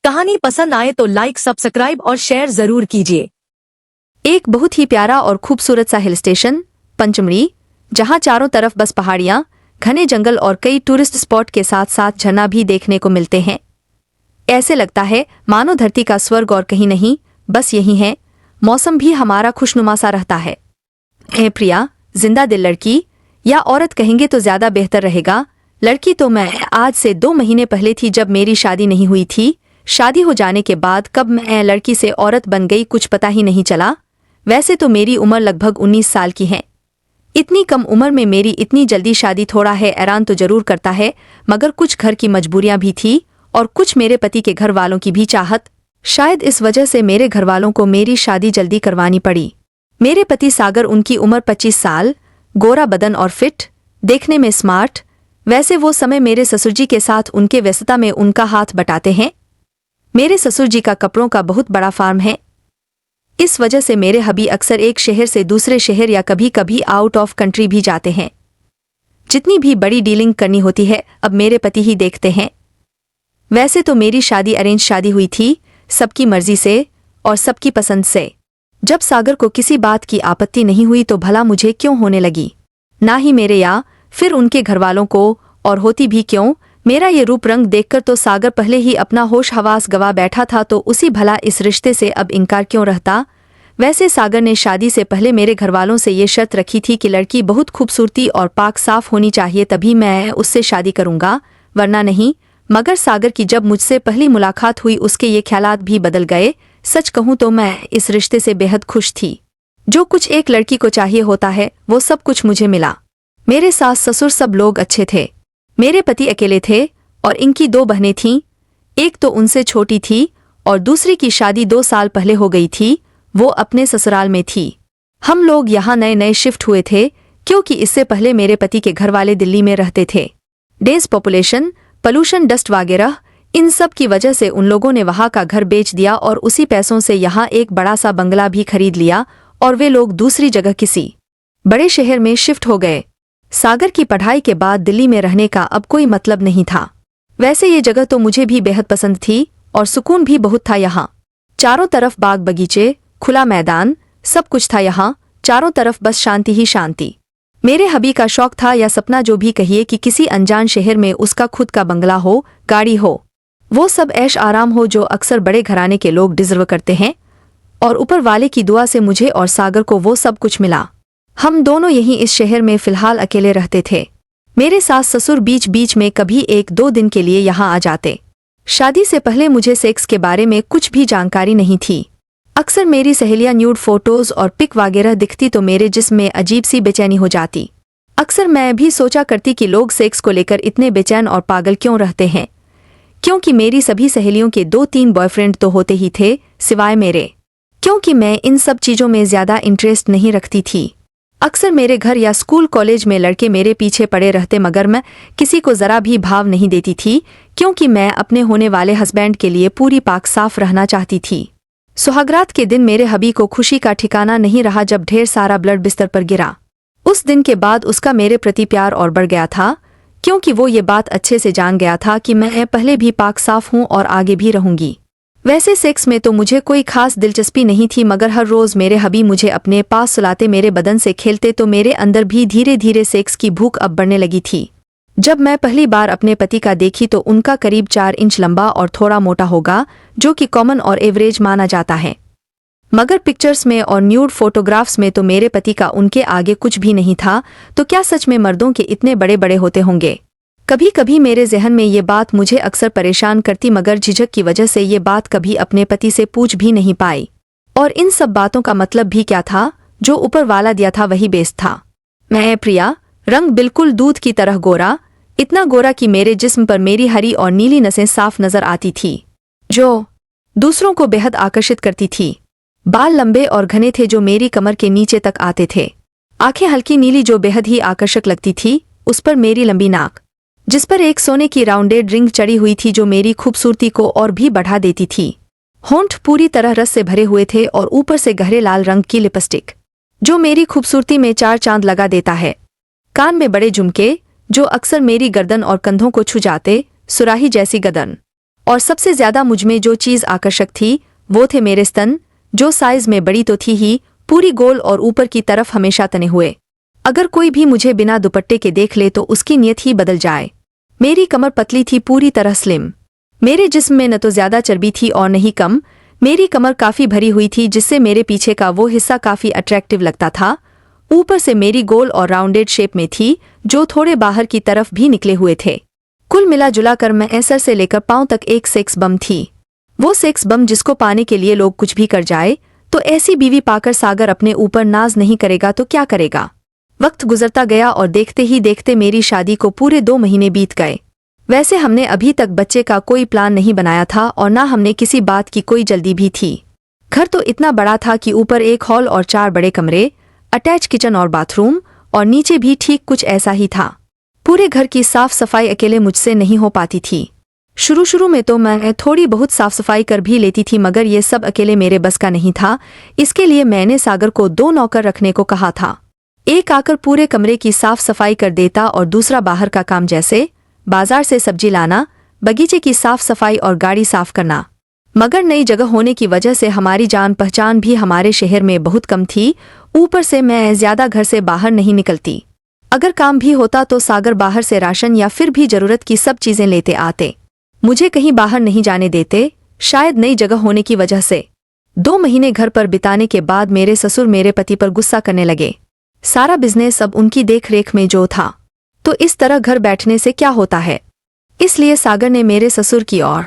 कहानी पसंद आए तो लाइक सब्सक्राइब और शेयर जरूर कीजिए। एक बहुत ही प्यारा और खूबसूरत सा हिल स्टेशन पंचमढ़ी, जहां चारों तरफ बस पहाड़ियां, घने जंगल और कई टूरिस्ट स्पॉट के साथ साथ झरना भी देखने को मिलते हैं। ऐसे लगता है मानो धरती का स्वर्ग और कहीं नहीं, बस यही है। मौसम भी हमारा खुशनुमा सा रहता है। प्रिया, जिंदा दिल लड़की या औरत कहेंगे तो ज्यादा बेहतर रहेगा। लड़की तो मैं आज से 2 महीने पहले थी, जब मेरी शादी नहीं हुई थी। शादी हो जाने के बाद कब मैं लड़की से औरत बन गई कुछ पता ही नहीं चला। वैसे तो मेरी उम्र लगभग 19 साल की है। इतनी कम उम्र में मेरी इतनी जल्दी शादी थोड़ा है हैरान तो जरूर करता है, मगर कुछ घर की मजबूरियां भी थी और कुछ मेरे पति के घर वालों की भी चाहत। शायद इस वजह से मेरे घर वालों को मेरी शादी जल्दी करवानी पड़ी। मेरे पति सागर, उनकी उम्र 25 साल, गोरा बदन और फिट, देखने में स्मार्ट। वैसे वो समय मेरे ससुर जी के साथ उनके व्यस्तता में उनका हाथ बटाते हैं। मेरे ससुर जी का कपड़ों का बहुत बड़ा फार्म है। इस वजह से मेरे हबी अक्सर एक शहर से दूसरे शहर या कभी कभी आउट ऑफ कंट्री भी जाते हैं। जितनी भी बड़ी डीलिंग करनी होती है अब मेरे पति ही देखते हैं। वैसे तो मेरी शादी अरेंज शादी हुई थी, सबकी मर्जी से और सबकी पसंद से। जब सागर को किसी बात की आपत्ति नहीं हुई तो भला मुझे क्यों होने लगी, ना ही मेरे या फिर उनके घरवालों को, और होती भी क्यों। मेरा ये रूप रंग देखकर तो सागर पहले ही अपना होश हवास गवा बैठा था, तो उसी भला इस रिश्ते से अब इनकार क्यों रहता। वैसे सागर ने शादी से पहले मेरे घरवालों से ये शर्त रखी थी कि लड़की बहुत खूबसूरती और पाक साफ होनी चाहिए, तभी मैं उससे शादी करूंगा, वरना नहीं। मगर सागर की जब मुझसे पहली मुलाकात हुई उसके ये ख्यालात भी बदल गए। सच कहूं तो मैं इस रिश्ते से बेहद खुश थी। जो कुछ एक लड़की को चाहिए होता है वो सब कुछ मुझे मिला। मेरे सास ससुर सब लोग अच्छे थे। मेरे पति अकेले थे और इनकी 2 बहनें थीं। एक तो उनसे छोटी थी और दूसरी की शादी 2 साल पहले हो गई थी, वो अपने ससुराल में थी। हम लोग यहाँ नए नए शिफ्ट हुए थे, क्योंकि इससे पहले मेरे पति के घर वाले दिल्ली में रहते थे। डेंस पॉपुलेशन, पॉल्यूशन, डस्ट वगैरह, इन सब की वजह से उन लोगों ने वहाँ का घर बेच दिया और उसी पैसों से यहाँ एक बड़ा सा बंगला भी खरीद लिया और वे लोग दूसरी जगह किसी बड़े शहर में शिफ्ट हो गए। सागर की पढ़ाई के बाद दिल्ली में रहने का अब कोई मतलब नहीं था। वैसे ये जगह तो मुझे भी बेहद पसंद थी और सुकून भी बहुत था यहाँ। चारों तरफ बाग बगीचे, खुला मैदान, सब कुछ था यहाँ। चारों तरफ बस शांति ही शांति। मेरे हबी का शौक था या सपना जो भी कहिए कि किसी अनजान शहर में उसका खुद का बंगला हो, गाड़ी हो, वो सब ऐश आराम हो जो अक्सर बड़े घराने के लोग डिजर्व करते हैं। और ऊपर वाले की दुआ से मुझे और सागर को वो सब कुछ मिला। हम दोनों यहीं इस शहर में फिलहाल अकेले रहते थे। मेरे सास ससुर बीच बीच में कभी 1-2 दिन के लिए यहाँ आ जाते। शादी से पहले मुझे सेक्स के बारे में कुछ भी जानकारी नहीं थी। अक्सर मेरी सहेलियां न्यूड फोटोज और पिक वगैरह दिखती तो मेरे जिस्म में अजीब सी बेचैनी हो जाती। अक्सर मैं भी सोचा करती कि लोग सेक्स को लेकर इतने बेचैन और पागल क्यों रहते हैं, क्योंकि मेरी सभी सहेलियों के 2-3 बॉयफ्रेंड तो होते ही थे सिवाय मेरे। क्योंकि मैं इन सब चीज़ों में ज़्यादा इंटरेस्ट नहीं रखती थी। अक्सर मेरे घर या स्कूल कॉलेज में लड़के मेरे पीछे पड़े रहते, मगर मैं किसी को ज़रा भी भाव नहीं देती थी, क्योंकि मैं अपने होने वाले हस्बैंड के लिए पूरी पाक साफ रहना चाहती थी। सुहागरात के दिन मेरे हबी को खुशी का ठिकाना नहीं रहा जब ढेर सारा ब्लड बिस्तर पर गिरा। उस दिन के बाद उसका मेरे प्रति प्यार और बढ़ गया था, क्योंकि वो ये बात अच्छे से जान गया था कि मैं पहले भी पाक साफ हूँ और आगे भी रहूंगी। वैसे सेक्स में तो मुझे कोई खास दिलचस्पी नहीं थी, मगर हर रोज़ मेरे हबी मुझे अपने पास सुलाते, मेरे बदन से खेलते, तो मेरे अंदर भी धीरे धीरे सेक्स की भूख अब बढ़ने लगी थी। जब मैं पहली बार अपने पति का देखी तो उनका करीब 4 इंच लंबा और थोड़ा मोटा होगा, जो कि कॉमन और एवरेज माना जाता है। मगर पिक्चर्स में और न्यूड फोटोग्राफ्स में तो मेरे पति का उनके आगे कुछ भी नहीं था। तो क्या सच में मर्दों के इतने बड़े बड़े होते होंगे? कभी कभी मेरे जहन में ये बात मुझे अक्सर परेशान करती, मगर झिझक की वजह से ये बात कभी अपने पति से पूछ भी नहीं पाई। और इन सब बातों का मतलब भी क्या था? जो ऊपर वाला दिया था वही बेस्ट था। मैं प्रिया, रंग बिल्कुल दूध की तरह गोरा, इतना गोरा कि मेरे जिस्म पर मेरी हरी और नीली नसें साफ नजर आती थी, जो दूसरों को बेहद आकर्षित करती थी। बाल लंबे और घने थे जो मेरी कमर के नीचे तक आते थे। आंखें हल्की नीली जो बेहद ही आकर्षक लगती थी। उस पर मेरी लंबी नाक, जिस पर एक सोने की राउंडेड रिंग चढ़ी हुई थी, जो मेरी खूबसूरती को और भी बढ़ा देती थी। होंठ पूरी तरह रस से भरे हुए थे और ऊपर से गहरे लाल रंग की लिपस्टिक, जो मेरी खूबसूरती में 4 चांद लगा देता है। कान में बड़े झुमके, जो अक्सर मेरी गर्दन और कंधों को छू जाते, सुराही जैसी गर्दन, और सबसे ज्यादा मुझमें जो चीज आकर्षक थी वो थे मेरे स्तन, जो साइज में बड़ी तो थी ही, पूरी गोल और ऊपर की तरफ हमेशा तने हुए। अगर कोई भी मुझे बिना दुपट्टे के देख ले तो उसकी नीयत ही बदल जाए। मेरी कमर पतली थी, पूरी तरह स्लिम। मेरे जिस्म में न तो ज्यादा चर्बी थी और न ही कम। मेरी कमर काफी भरी हुई थी, जिससे मेरे पीछे का वो हिस्सा काफी अट्रैक्टिव लगता था। ऊपर से मेरी गोल और राउंडेड शेप में थी, जो थोड़े बाहर की तरफ भी निकले हुए थे। कुल मिला जुला कर मैं सर से लेकर पांव तक एक सेक्स बम थी। वो सेक्स बम जिसको पाने के लिए लोग कुछ भी कर जाए। तो ऐसी बीवी पाकर सागर अपने ऊपर नाज नहीं करेगा तो क्या करेगा। वक्त गुजरता गया और देखते ही देखते मेरी शादी को पूरे 2 महीने बीत गए। वैसे हमने अभी तक बच्चे का कोई प्लान नहीं बनाया था और ना हमने किसी बात की कोई जल्दी भी थी। घर तो इतना बड़ा था कि ऊपर एक हॉल और 4 बड़े कमरे, अटैच किचन और बाथरूम, और नीचे भी ठीक कुछ ऐसा ही था। पूरे घर की साफ सफाई अकेले मुझसे नहीं हो पाती थी। शुरू में तो मैं थोड़ी बहुत साफ सफाई कर भी लेती थी, मगर ये सब अकेले मेरे बस का नहीं था। इसके लिए मैंने सागर को 2 नौकर रखने को कहा था। एक आकर पूरे कमरे की साफ सफाई कर देता और दूसरा बाहर का काम, जैसे बाजार से सब्जी लाना, बगीचे की साफ सफाई और गाड़ी साफ करना। मगर नई जगह होने की वजह से हमारी जान पहचान भी हमारे शहर में बहुत कम थी। ऊपर से मैं ज्यादा घर से बाहर नहीं निकलती। अगर काम भी होता तो सागर बाहर से राशन या फिर भी जरूरत की सब चीजें लेते आते। मुझे कहीं बाहर नहीं जाने देते, शायद नई जगह होने की वजह से। 2 महीने घर पर बिताने के बाद मेरे ससुर मेरे पति पर गुस्सा करने लगे। सारा बिजनेस अब उनकी देखरेख में जो था, तो इस तरह घर बैठने से क्या होता है। इसलिए सागर ने मेरे ससुर की और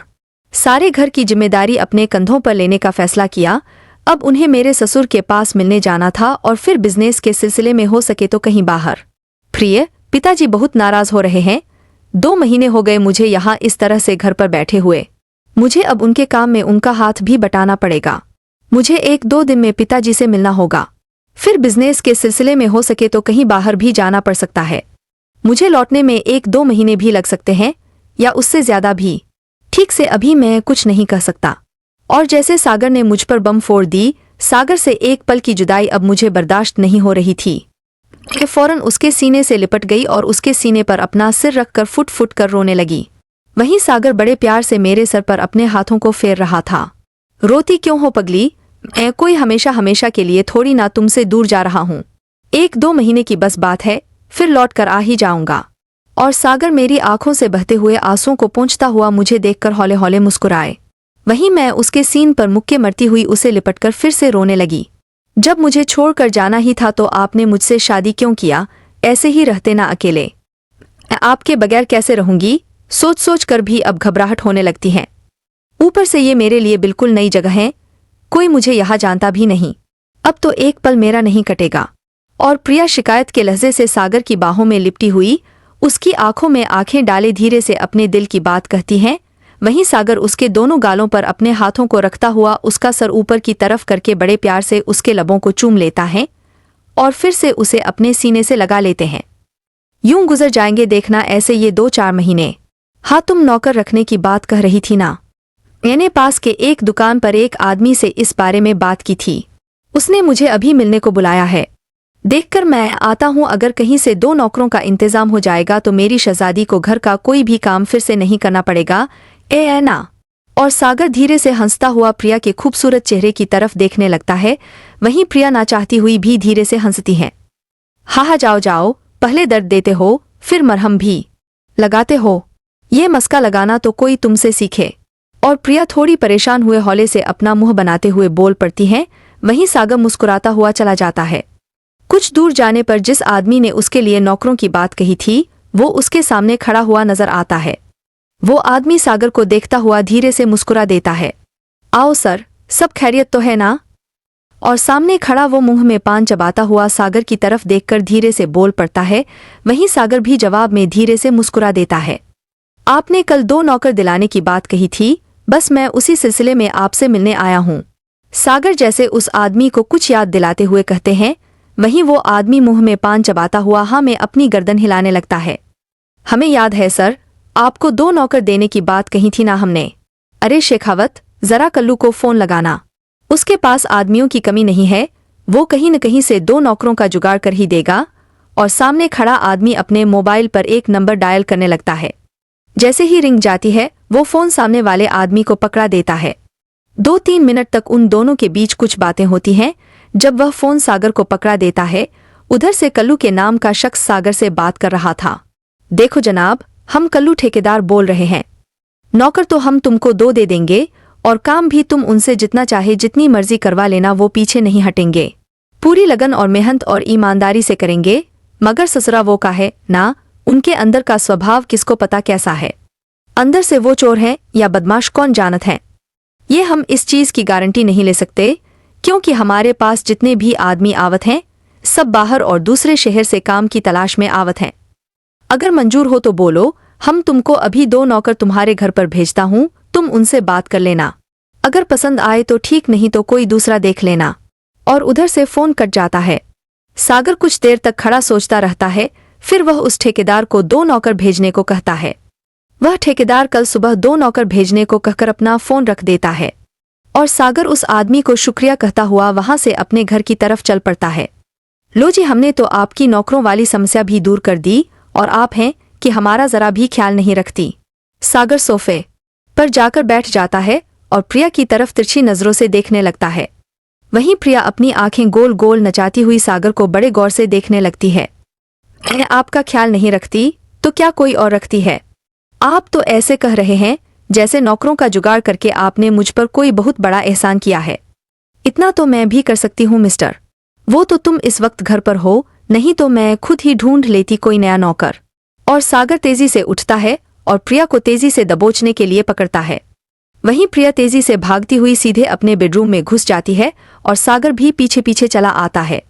सारे घर की जिम्मेदारी अपने कंधों पर लेने का फैसला किया। अब उन्हें मेरे ससुर के पास मिलने जाना था और फिर बिजनेस के सिलसिले में हो सके तो कहीं बाहर। प्रिय पिताजी बहुत नाराज हो रहे हैं। 2 महीने हो गए मुझे यहाँ इस तरह से घर पर बैठे हुए। मुझे अब उनके काम में उनका हाथ भी बटाना पड़ेगा। मुझे 1-2 दिन में पिताजी से मिलना होगा। फिर बिजनेस के सिलसिले में हो सके तो कहीं बाहर भी जाना पड़ सकता है। मुझे लौटने में 1-2 महीने भी लग सकते हैं या उससे ज्यादा भी। ठीक से अभी मैं कुछ नहीं कह सकता। और जैसे सागर ने मुझ पर बम फोड़ दी, सागर से एक पल की जुदाई अब मुझे बर्दाश्त नहीं हो रही थी। मैं फौरन उसके सीने से लिपट गई और उसके सीने पर अपना सिर रखकर फुट फुट कर रोने लगी। वहीं सागर बड़े प्यार से मेरे सर पर अपने हाथों को फेर रहा था। रोती क्यों हो पगली, मैं कोई हमेशा हमेशा के लिए थोड़ी ना तुमसे दूर जा रहा हूँ। 1-2 महीने की बस बात है, फिर लौट कर आ ही जाऊंगा। और सागर मेरी आंखों से बहते हुए आंसुओं को पोंछता हुआ मुझे देखकर हौले हौले मुस्कुराए। वहीं मैं उसके सीन पर मुक्के मरती हुई उसे लिपटकर फिर से रोने लगी। जब मुझे छोड़कर जाना ही था तो आपने मुझसे शादी क्यों किया, ऐसे ही रहते ना अकेले। आपके बगैर कैसे रहूंगी, सोच सोच कर भी अब घबराहट होने लगती है। ऊपर से ये मेरे लिए बिल्कुल नई जगह है, कोई मुझे यहाँ जानता भी नहीं। अब तो एक पल मेरा नहीं कटेगा। और प्रिया शिकायत के लहजे से सागर की बाहों में लिपटी हुई, उसकी आंखों में आंखें डाले धीरे से अपने दिल की बात कहती है। वहीं सागर उसके दोनों गालों पर अपने हाथों को रखता हुआ उसका सर ऊपर की तरफ करके बड़े प्यार से उसके लबों को चूम लेता है और फिर से उसे अपने सीने से लगा लेते हैं। यूं गुजर जाएंगे देखना ऐसे ये 2-4 महीने। हाँ, तुम नौकर रखने की बात कह रही थी ना। मैंने पास के एक दुकान पर एक आदमी से इस बारे में बात की थी। उसने मुझे अभी मिलने को बुलाया है। देखकर मैं आता हूँ। अगर कहीं से 2 नौकरों का इंतजाम हो जाएगा तो मेरी शहजादी को घर का कोई भी काम फिर से नहीं करना पड़ेगा। ए ना। और सागर धीरे से हंसता हुआ प्रिया के खूबसूरत चेहरे की तरफ देखने लगता है। वहीं प्रिया ना चाहती हुई भी धीरे से हंसती है। हाँ जाओ जाओ, पहले दर्द देते हो फिर मरहम भी लगाते हो। ये मस्का लगाना तो कोई तुमसे सीखे। और प्रिया थोड़ी परेशान हुए हौले से अपना मुंह बनाते हुए बोल पड़ती है। वहीं सागर मुस्कुराता हुआ चला जाता है। कुछ दूर जाने पर जिस आदमी ने उसके लिए नौकरों की बात कही थी वो उसके सामने खड़ा हुआ नजर आता है। वो आदमी सागर को देखता हुआ धीरे से मुस्कुरा देता है। आओ सर, सब खैरियत तो है ना। और सामने खड़ा वो मुंह में पान चबाता हुआ सागर की तरफ देखकर धीरे से बोल पड़ता है। वहीं सागर भी जवाब में धीरे से मुस्कुरा देता है। आपने कल 2 नौकर दिलाने की बात कही थी, बस मैं उसी सिलसिले में आपसे मिलने आया हूँ। सागर जैसे उस आदमी को कुछ याद दिलाते हुए कहते हैं। वहीं वो आदमी मुंह में पान चबाता हुआ हाँ में अपनी गर्दन हिलाने लगता है। हमें याद है सर, आपको 2 नौकर देने की बात कही थी ना हमने। अरे शेखावत, जरा कल्लू को फोन लगाना। उसके पास आदमियों की कमी नहीं है, वो कहीं न कहीं से 2 नौकरों का जुगाड़ कर ही देगा। और सामने खड़ा आदमी अपने मोबाइल पर एक नंबर डायल करने लगता है। जैसे ही रिंग जाती है वो फोन सामने वाले आदमी को पकड़ा देता है। 2-3 मिनट तक उन दोनों के बीच कुछ बातें होती हैं। जब वह फोन सागर को पकड़ा देता है, उधर से कल्लू के नाम का शख्स सागर से बात कर रहा था। देखो जनाब, हम कल्लू ठेकेदार बोल रहे हैं। नौकर तो हम तुमको 2 दे देंगे और काम भी तुम उनसे जितना चाहे जितनी मर्जी करवा लेना, वो पीछे नहीं हटेंगे। पूरी लगन और मेहनत और ईमानदारी से करेंगे। मगर ससुरा वो का है ना, उनके अंदर का स्वभाव किसको पता कैसा है। अंदर से वो चोर हैं या बदमाश कौन जानत है। ये हम इस चीज की गारंटी नहीं ले सकते, क्योंकि हमारे पास जितने भी आदमी आवत हैं सब बाहर और दूसरे शहर से काम की तलाश में आवत हैं। अगर मंजूर हो तो बोलो, हम तुमको अभी 2 नौकर तुम्हारे घर पर भेजता हूँ, तुम उनसे बात कर लेना। अगर पसंद आए तो ठीक, नहीं तो कोई दूसरा देख लेना। और उधर से फोन कट जाता है। सागर कुछ देर तक खड़ा सोचता रहता है, फिर वह उस ठेकेदार को 2 नौकर भेजने को कहता है। वह ठेकेदार कल सुबह 2 नौकर भेजने को कहकर अपना फोन रख देता है और सागर उस आदमी को शुक्रिया कहता हुआ वहां से अपने घर की तरफ चल पड़ता है। लो जी, हमने तो आपकी नौकरों वाली समस्या भी दूर कर दी और आप हैं कि हमारा जरा भी ख्याल नहीं रखती। सागर सोफे पर जाकर बैठ जाता है और प्रिया की तरफ तिरछी नजरों से देखने लगता है। वहीं प्रिया अपनी आंखें गोल गोल नचाती हुई सागर को बड़े गौर से देखने लगती है। मैं आपका ख्याल नहीं रखती तो क्या कोई और रखती है? आप तो ऐसे कह रहे हैं जैसे नौकरों का जुगाड़ करके आपने मुझ पर कोई बहुत बड़ा एहसान किया है। इतना तो मैं भी कर सकती हूँ मिस्टर। वो तो तुम इस वक्त घर पर हो, नहीं तो मैं खुद ही ढूंढ लेती कोई नया नौकर। और सागर तेजी से उठता है और प्रिया को तेजी से दबोचने के लिए पकड़ता है। वहीं प्रिया तेजी से भागती हुई सीधे अपने बेडरूम में घुस जाती है और सागर भी पीछे पीछे चला आता है।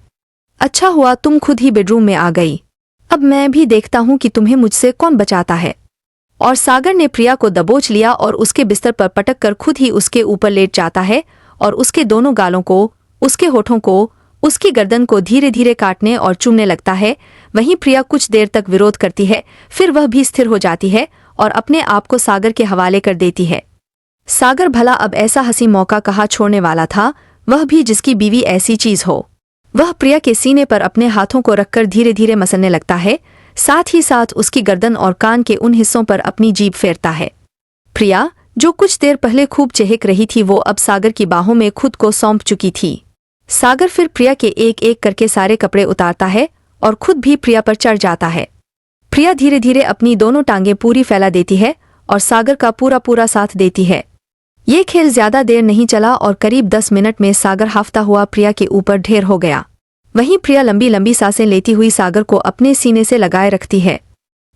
अच्छा हुआ तुम खुद ही बेडरूम में आ गई, अब मैं भी देखता हूँ कि तुम्हें मुझसे कौन बचाता है। और सागर ने प्रिया को दबोच लिया और उसके बिस्तर पर पटक कर खुद ही उसके ऊपर लेट जाता है और उसके दोनों गालों को, उसके होठों को, उसकी गर्दन को धीरे धीरे काटने और चूमने लगता है। वहीं प्रिया कुछ देर तक विरोध करती है, फिर वह भी स्थिर हो जाती है और अपने आप को सागर के हवाले कर देती है। सागर भला अब ऐसा हंसी मौका कहाँ छोड़ने वाला था, वह भी जिसकी बीवी ऐसी चीज हो। वह प्रिया के सीने पर अपने हाथों को रखकर धीरे धीरे मसलने लगता है, साथ ही साथ उसकी गर्दन और कान के उन हिस्सों पर अपनी जीभ फेरता है। प्रिया, जो कुछ देर पहले खूब चहक रही थी, वो अब सागर की बाहों में खुद को सौंप चुकी थी। सागर फिर प्रिया के एक एक करके सारे कपड़े उतारता है और खुद भी प्रिया पर चढ़ जाता है। प्रिया धीरे धीरे अपनी दोनों टांगें पूरी फैला देती है और सागर का पूरा पूरा साथ देती है। ये खेल ज्यादा देर नहीं चला और करीब 10 मिनट में सागर हाफता हुआ प्रिया के ऊपर ढेर हो गया। वहीं प्रिया लंबी लंबी सांसें लेती हुई सागर को अपने सीने से लगाए रखती है।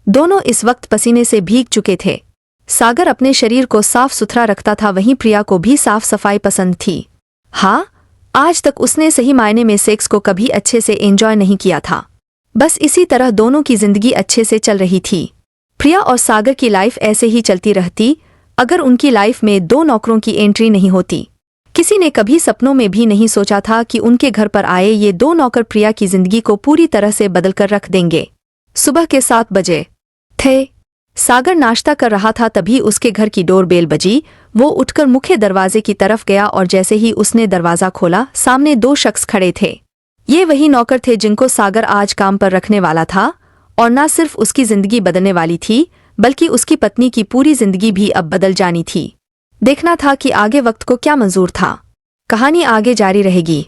दोनों इस वक्त पसीने से भीग चुके थे। सागर अपने शरीर को साफ सुथरा रखता था, वहीं प्रिया को भी साफ सफाई पसंद थी। हाँ, आज तक उसने सही मायने में सेक्स को कभी अच्छे से एंजॉय नहीं किया था। बस इसी तरह दोनों की जिंदगी अच्छे से चल रही थी। प्रिया और सागर की लाइफ ऐसे ही चलती रहती अगर उनकी लाइफ में 2 नौकरों की एंट्री नहीं होती। किसी ने कभी सपनों में भी नहीं सोचा था कि उनके घर पर आए ये 2 नौकर प्रिया की जिंदगी को पूरी तरह से बदलकर रख देंगे। सुबह के 7 बजे थे। सागर नाश्ता कर रहा था, तभी उसके घर की डोरबेल बजी। वो उठकर मुख्य दरवाजे की तरफ गया और जैसे ही उसने दरवाजा खोला, सामने 2 शख्स खड़े थे। ये वही नौकर थे जिनको सागर आज काम पर रखने वाला था और न सिर्फ उसकी जिंदगी बदलने वाली थी, बल्कि उसकी पत्नी की पूरी जिंदगी भी अब बदल जानी थी। देखना था कि आगे वक्त को क्या मंजूर था। कहानी आगे जारी रहेगी।